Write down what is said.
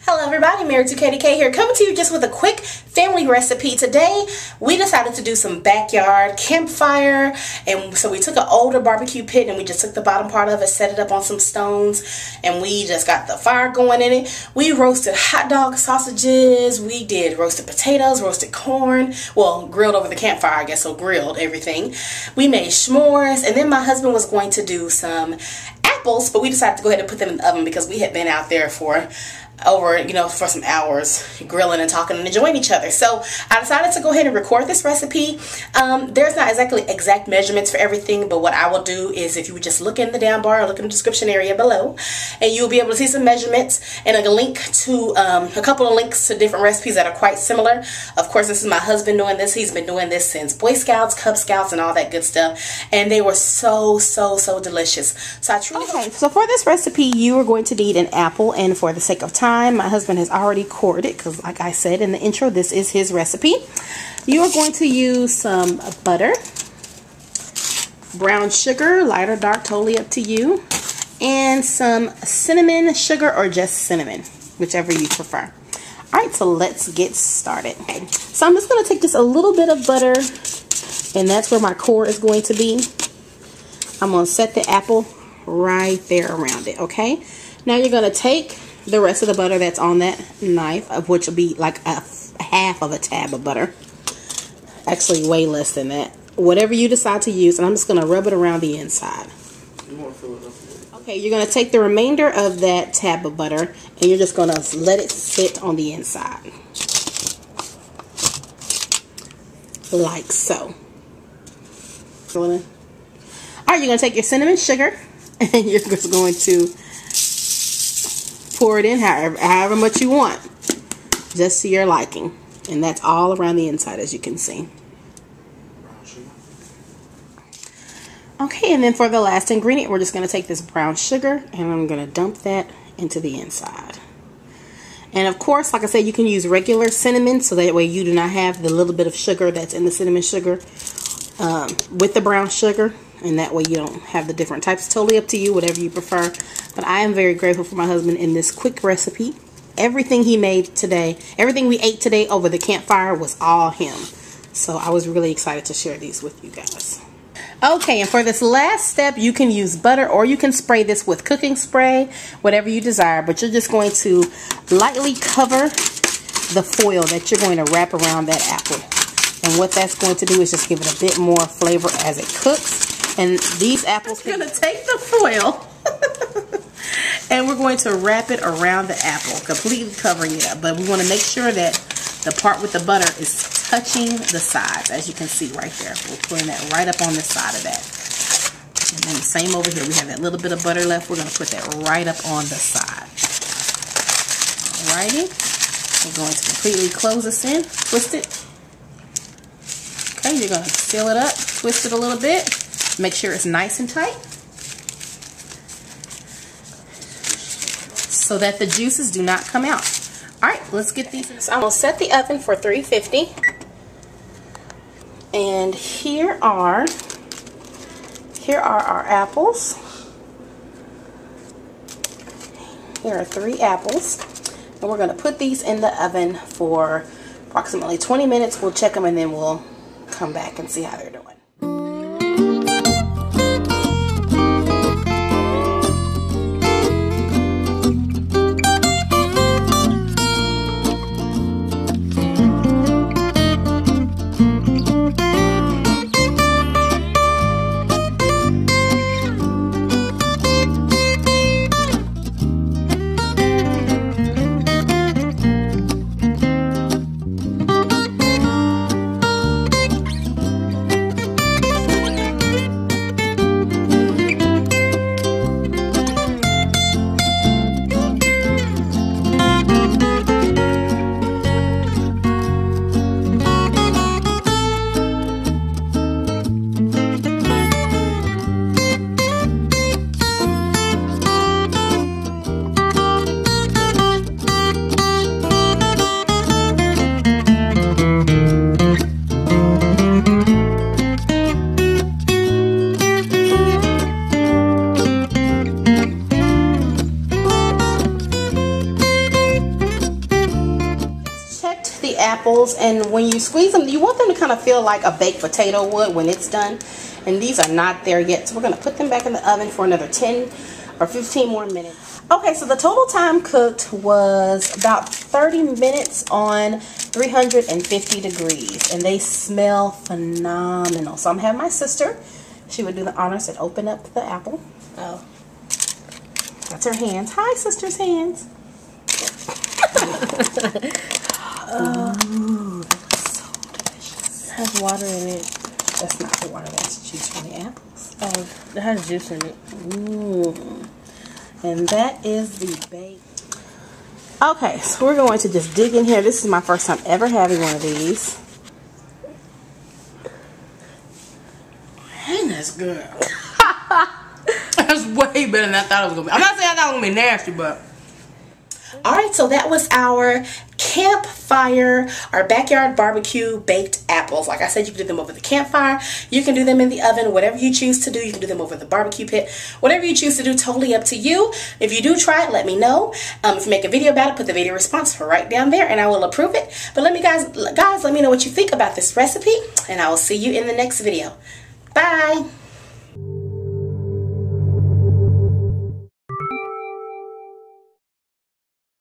Hello everybody, Married to KDK here, coming to you just with a quick family recipe. Today we decided to do some backyard campfire, and so we took an older barbecue pit and we just took the bottom part of it, set it up on some stones, and we just got the fire going in it. We roasted hot dog sausages, we did roasted potatoes, roasted corn, well, grilled over the campfire, I guess, so grilled everything. We made s'mores, and then my husband was going to do some apples, but we decided to go ahead and put them in the oven because we had been out there for for some hours grilling and talking and enjoying each other. So I decided to go ahead and record this recipe. There's not exact measurements for everything, but what I will do is, if you would just look in the down bar or look in the description area below, and you'll be able to see some measurements and a link to a couple of links to different recipes that are quite similar. Of course, this is my husband doing this. He's been doing this since Boy Scouts, Cub Scouts, and all that good stuff, and they were so delicious. So I truly so for this recipe you are going to need an apple, and for the sake of time, my husband has already cored it because, like I said in the intro, this is his recipe. You are going to use some butter, brown sugar, light or dark, totally up to you, and some cinnamon sugar or just cinnamon, whichever you prefer. Alright, so let's get started. Okay. So I'm just going to take just a little bit of butter, and that's where my core is going to be. I'm going to set the apple right there around it, okay? Now you're going to take the rest of the butter that's on that knife, of which will be like a half of a tab of butter, actually way less than that, whatever you decide to use, and I'm just going to rub it around the inside. Okay, you're going to take the remainder of that tab of butter and you're just going to let it sit on the inside like so. Alright, you're going to take your cinnamon sugar and you're just going to pour it in however much you want, just to your liking, and that's all around the inside, as you can see. Okay, and then for the last ingredient, we're just going to take this brown sugar and I'm going to dump that into the inside. And of course, like I said, you can use regular cinnamon, so that way you do not have the little bit of sugar that's in the cinnamon sugar with the brown sugar, and that way you don't have the different types. Totally up to you, whatever you prefer. But I am very grateful for my husband in this quick recipe. Everything he made today, everything we ate today over the campfire was all him. So I was really excited to share these with you guys. Okay, and for this last step, you can use butter or you can spray this with cooking spray, whatever you desire. But you're just going to lightly cover the foil that you're going to wrap around that apple. And what that's going to do is just give it a bit more flavor as it cooks. And these apples, we're going to take the foil and we're going to wrap it around the apple, completely covering it up. But we want to make sure that the part with the butter is touching the sides, as you can see right there. We're putting that right up on the side of that. And then the same over here. We have that little bit of butter left. We're going to put that right up on the side. Alrighty. We're going to completely close this in, twist it. Okay, you're going to seal it up, twist it a little bit. Make sure it's nice and tight so that the juices do not come out. Alright, let's get these in. So I'm going to set the oven for 350. And here are our apples. Here are 3 apples. And we're going to put these in the oven for approximately 20 minutes. We'll check them and then we'll come back and see how they're doing. apples, and when you squeeze them, you want them to kind of feel like a baked potato would when it's done. And these are not there yet, so we're going to put them back in the oven for another 10 or 15 more minutes. Okay, so the total time cooked was about 30 minutes on 350 degrees, and they smell phenomenal. So I'm having my sister, she would do the honors and open up the apple. Oh. That's her hands. Hi, sister's hands. Ooh, that looks so delicious. It has water in it. That's not the water, that's juice from the apples. Oh, it has juice in it. Ooh. And that is the bake. Okay, so we're going to just dig in here. This is my first time ever having one of these. Man, that's good. That's way better than I thought it was going to be. I'm not saying I thought it was going to be nasty, but... Alright, so that was our campfire, our backyard barbecue baked apples. Like I said, you can do them over the campfire. You can do them in the oven, whatever you choose to do. You can do them over the barbecue pit. Whatever you choose to do, totally up to you. If you do try it, let me know. If you make a video about it, put the video response right down there and I will approve it. But let me guys, let me know what you think about this recipe, and I will see you in the next video. Bye!